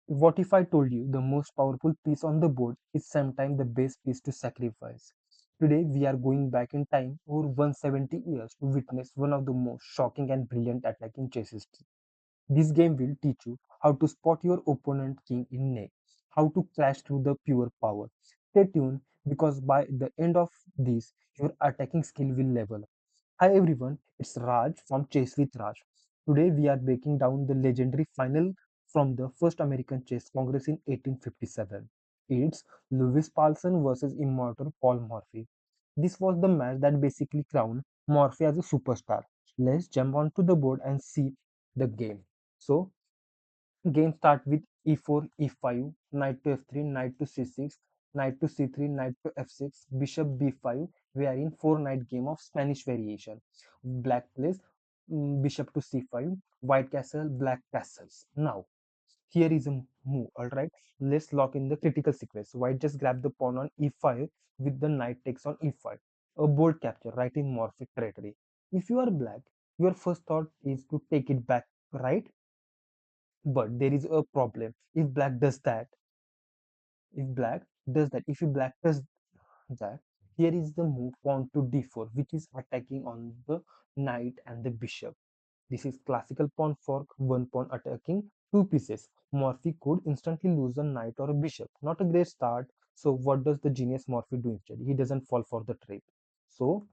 What if I told you the most powerful piece on the board is sometimes the best piece to sacrifice? Today we are going back in time over 170 years to witness one of the most shocking and brilliant attacks in chess history. This game will teach you how to spot your opponent king in neck, how to crash through the pure power. Stay tuned because by the end of this, your attacking skill will level up. Hi everyone, it's Raj from Chess with Raj. Today we are breaking down the legendary final from the first American Chess Congress in 1857. It's Louis Paulsen versus immortal Paul Morphy. This was the match that basically crowned Morphy as a superstar. Let's jump onto the board and see the game. So game start with e4, e5, knight to f3, knight to c6, knight to c3, knight to f6, bishop b5. We are in four knight game of Spanish variation. Black plays bishop to c5, white castle, black castles. Now here is a move. All right, let's lock in the critical sequence. White just grab the pawn on e5 with the knight takes on e5. A bold capture right in Morphic territory. If you are black, your first thought is to take it back, right? But there is a problem. If you black does that, here is the move pawn to d4, which is attacking on the knight and the bishop. This is classical pawn fork, one pawn attacking two pieces. Morphy could instantly lose a knight or a bishop. Not a great start. So what does the genius Morphy do instead? He doesn't fall for the trap. So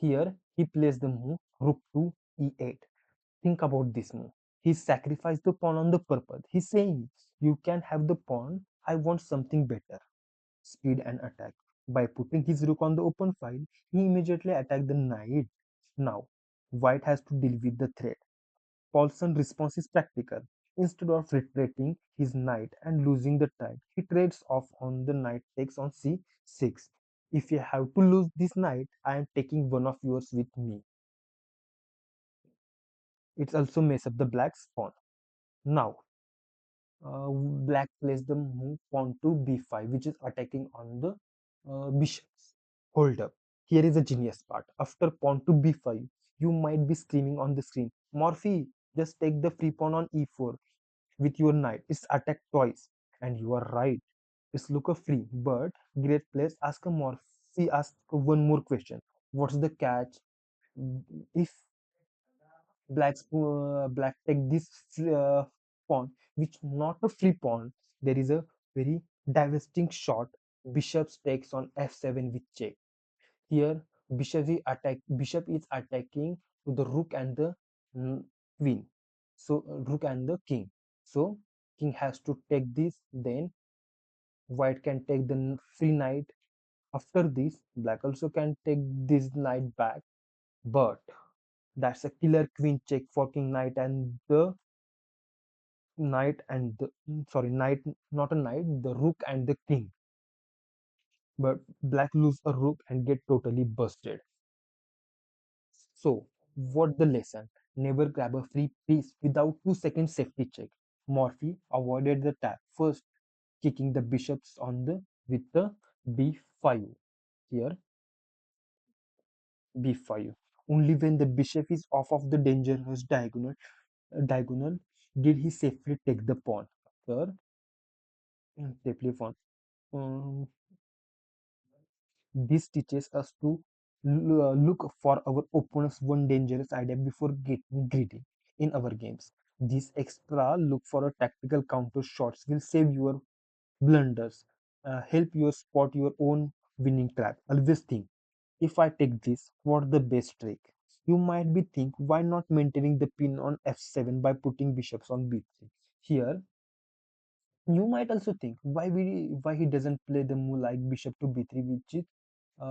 here he plays the move rook to e8. Think about this move. He sacrificed the pawn on the purpose. He's saying, you can have the pawn, I want something better. Speed and attack. By putting his rook on the open file, he immediately attacked the knight. Now, white has to deal with the threat. Paulson's response is practical. Instead of retreating his knight and losing the time, he trades off on the knight takes on c6. If you have to lose this knight, I am taking one of yours with me. It also messes up the black's pawn. Now, black plays the move pawn to b5, which is attacking on the bishops. Hold up. Here is a genius part. After pawn to b5, you might be screaming on the screen, Morphy, just take the free pawn on e4 with your knight. It's attacked twice. And you are right. It's look a free, but great place. Ask a Morphy, ask one more question. What's the catch? If black take this pawn, which not a free pawn. There is a very devastating shot. Bishop takes on f7 with check. Here, bishop is attacking to the rook and the queen. So rook and the king. So king has to take this. Then white can take the free knight. After this, black also can take this knight back. But that's a killer queen check for king knight and the knight, not a knight, the rook and the king. But black lose a rook and get totally busted. So what the lesson? Never grab a free piece without 2 second safety check. Morphy avoided the tap first, kicking the bishops on the with the b5. Here b5. Only when the bishop is off of the dangerous diagonal did he safely take the pawn. After safely pawn. Um, This teaches us to look for our opponent's one dangerous idea before getting greedy in our games. This extra look for a tactical counter shots will save your blunders, help you spot your own winning trap. Always think, if I take this, what's the best trick? You might be think, why not maintaining the pin on f7 by putting bishops on b3? Here, you might also think, why he doesn't play the move like bishop to b3, which is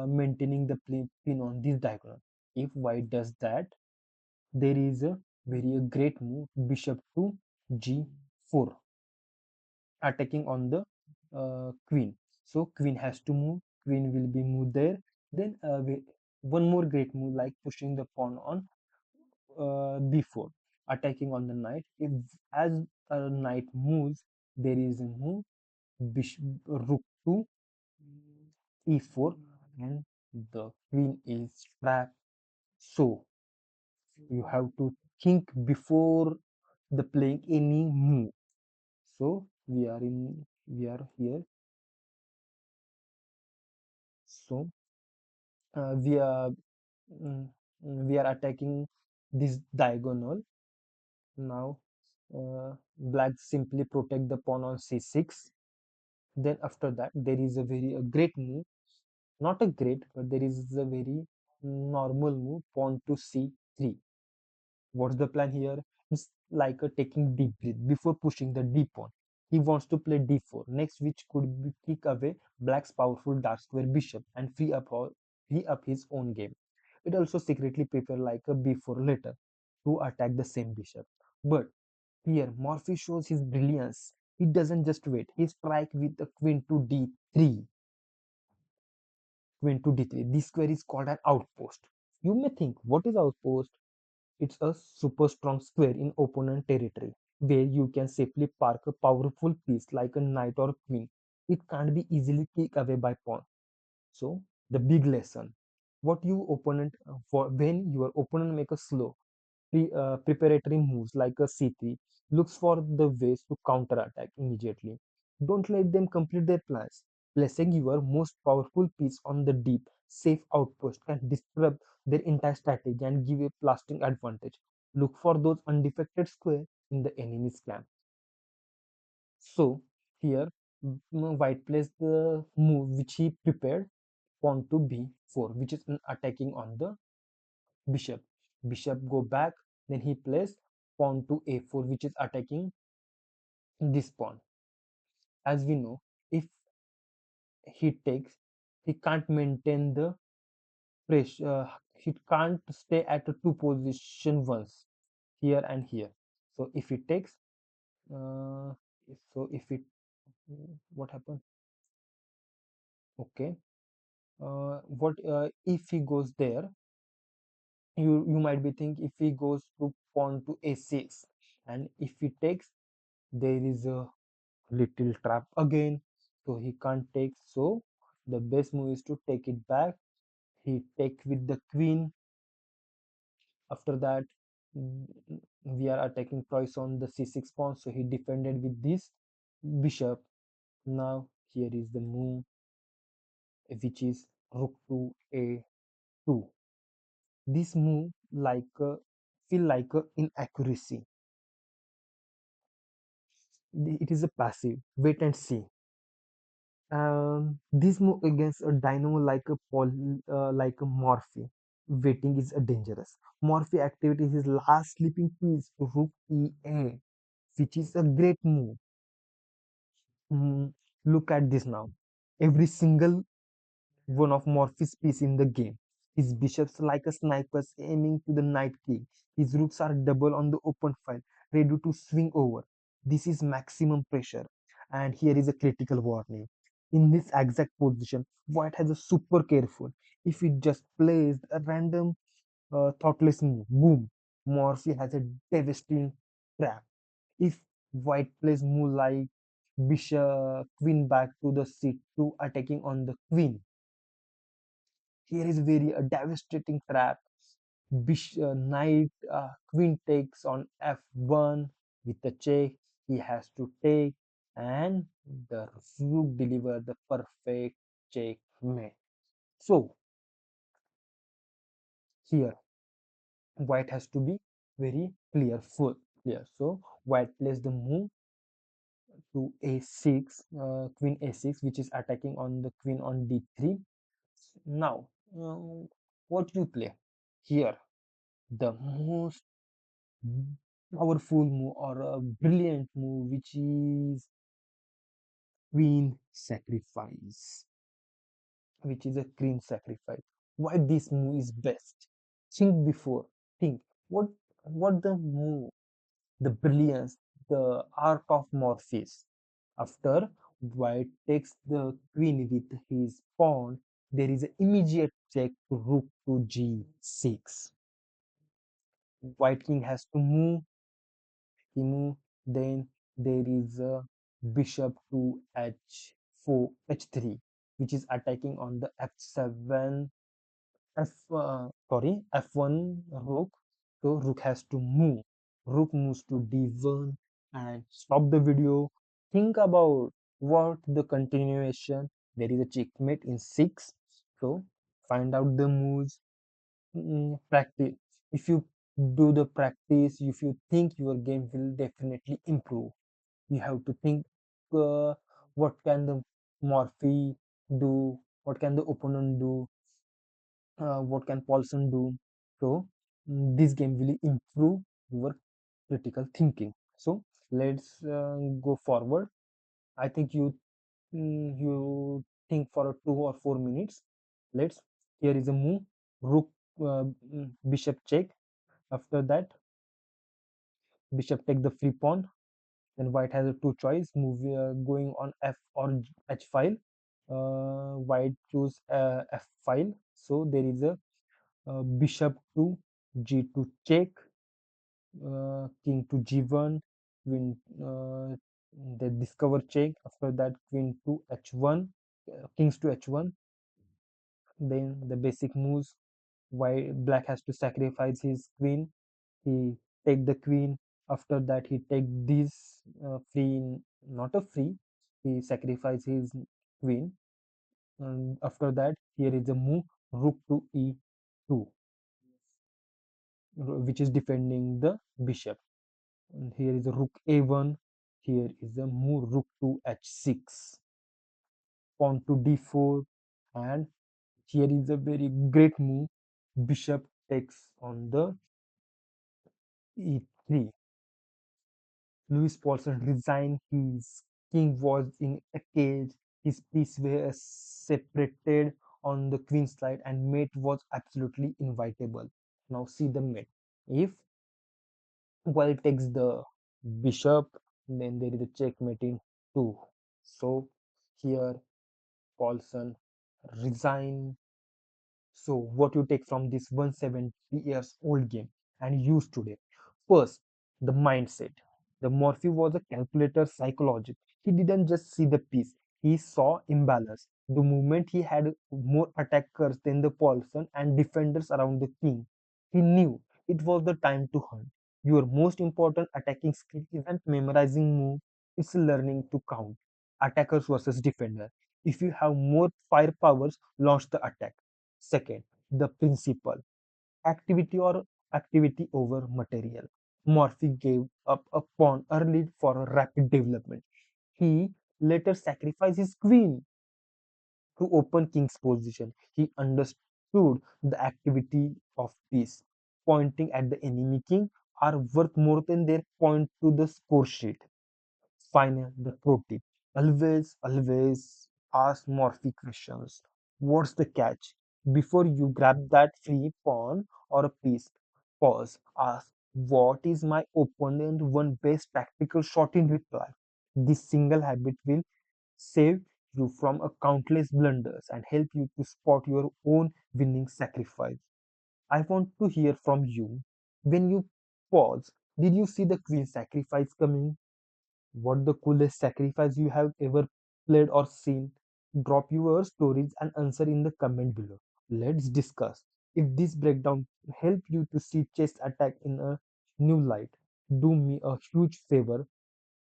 maintaining the pin on this diagonal. If white does that, there is a very great move bishop to g4 attacking on the queen. So queen has to move, queen will be moved there. Then one more great move like pushing the pawn on b4 attacking on the knight. If as a knight moves, there is a move bishop rook to e4 and the queen is trapped. So you have to think before the playing any move. So we are here. So uh, we are mm, we are attacking this diagonal now. Black simply protect the pawn on c6. Then after that there is a very a great move, not a great, but there is a very normal move, pawn to c3. What's the plan here? It's like a taking deep breath before pushing the d pawn. He wants to play d4 next, which could be kick away black's powerful dark square bishop and free up his own game. It also secretly prepare like a b4 later to attack the same bishop. But here Morphy shows his brilliance. He doesn't just wait. He strike with the queen to d3. Queen to d3. This square is called an outpost. You may think, what is outpost? It's a super strong square in opponent territory where you can safely park a powerful piece like a knight or queen. It can't be easily kicked away by pawn. So the big lesson: what you opponent for when your opponent make a slow preparatory moves like a c3, looks for the ways to counterattack immediately. Don't let them complete their plans. Placing your most powerful piece on the deep, safe outpost can disrupt their entire strategy and give a lasting advantage. Look for those undefected squares in the enemy's camp. So here, White plays the move which he prepared, pawn to b4, which is an attacking on the bishop. Bishop go back, then he plays pawn to a4, which is attacking this pawn. As we know, if he takes, he can't maintain the pressure. He can't stay at a two position once, here and here. So if he takes, uh, so if it, what happened? Okay. What if he goes there? You might be think if he goes to pawn to a6, and if he takes, there is a little trap again, so he can't take. So the best move is to take it back. He take with the queen. After that, mm, we are attacking twice on the c6 pawn, so he defended with this bishop. Now here is the move, which is rook to a2. This move like feel like a inaccuracy. It is a passive wait and see. This move against a dynamo like a like a Morphy, waiting is a dangerous. Morphy activates his last sleeping piece to rook e8, which is a great move. Mm, Look at this now. Every single one of Morphy's piece in the game. His bishops like a snipers aiming to the knight king. His rooks are double on the open file, ready to swing over. This is maximum pressure. And here is a critical warning. In this exact position, White has a super careful. If he just plays a random thoughtless move, boom, Morphy has a devastating trap. If White plays move like bishop, queen back to the c2, attacking on the queen, here is very a devastating trap. Knight queen takes on f1 with the check. He has to take, and the rook deliver the perfect checkmate. So here White has to be very clear, full clear. So White plays the move to a6, queen a6, which is attacking on the queen on d3. Now, what you play here? The most powerful move or a brilliant move, which is queen sacrifice, which is a queen sacrifice. Why this move is best? Think before, think what the move, the brilliance, the art of Morpheus. After White takes the queen with his pawn, there is an immediate check to rook to g6. White king has to move, he move, then there is a bishop to h4, h3, which is attacking on the f7, f1 rook. So rook has to move. Rook moves to d1 and stop the video. think about what the continuation. There is a checkmate in 6, so find out the moves. Practice. If you do the practice, if you think your game will definitely improve, you have to think, uh, what can the Morphy do, what can the opponent do, what can Paulson do. So this game will improve your critical thinking. So let's go forward. I think you think for 2 or 4 minutes. Let's. Here is a move. Rook, bishop check. After that, bishop take the free pawn. Then white has a two choice. Move, going on f or h file. White choose f file. So there is a bishop to g2 check. King to g1. Queen. The discover check. After that, queen to h1. Kings to h1. Then the basic moves. Why black has to sacrifice his queen. He take the queen. After that, he take this free, not a free. He sacrifice his queen. And after that, here is a move rook to e2, which is defending the bishop. And here is a rook a1. Here is a move rook to h6, pawn to d4, and here is a very great move. Bishop takes on the e3. Louis Paulsen resigned. His king was in a cage. His piece were separated on the queen side, and mate was absolutely inevitable. Now see the mate. If white takes the bishop, then there is a checkmate in two. So here Paulsen resign. So, what you take from this 170 years old game and use today? First, the mindset. The Morphy was a calculator psychologist. He didn't just see the piece, he saw imbalance. The moment he had more attackers than the Paulson and defenders around the king, he knew it was the time to hunt. Your most important attacking skill isn't memorizing move, it's learning to count. Attackers versus defender. If you have more firepowers, launch the attack. Second, the principle, activity or activity over material. Morphy gave up a pawn early for rapid development. He later sacrificed his queen to open king's position. He understood the activity of piece pointing at the enemy king are worth more than their point to the score sheet. Final, the pro tip. Always ask Morphy questions. What's the catch? Before you grab that free pawn or a piece, pause. Ask, what is my opponent one best tactical shot in reply? This single habit will save you from a countless blunders and help you to spot your own winning sacrifice. I want to hear from you. When you pause, did you see the queen sacrifice coming? What the coolest sacrifice you have ever played or seen? Drop your stories and answer in the comment below. Let's discuss. If this breakdown help you to see chess attack in a new light, do me a huge favor.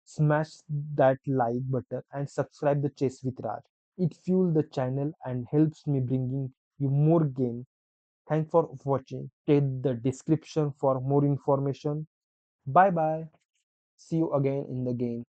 Smash that like button and subscribe the Chess with Raj. It fuels the channel and helps me bringing you more game. Thanks for watching. Check the description for more information. Bye bye. See you again in the game.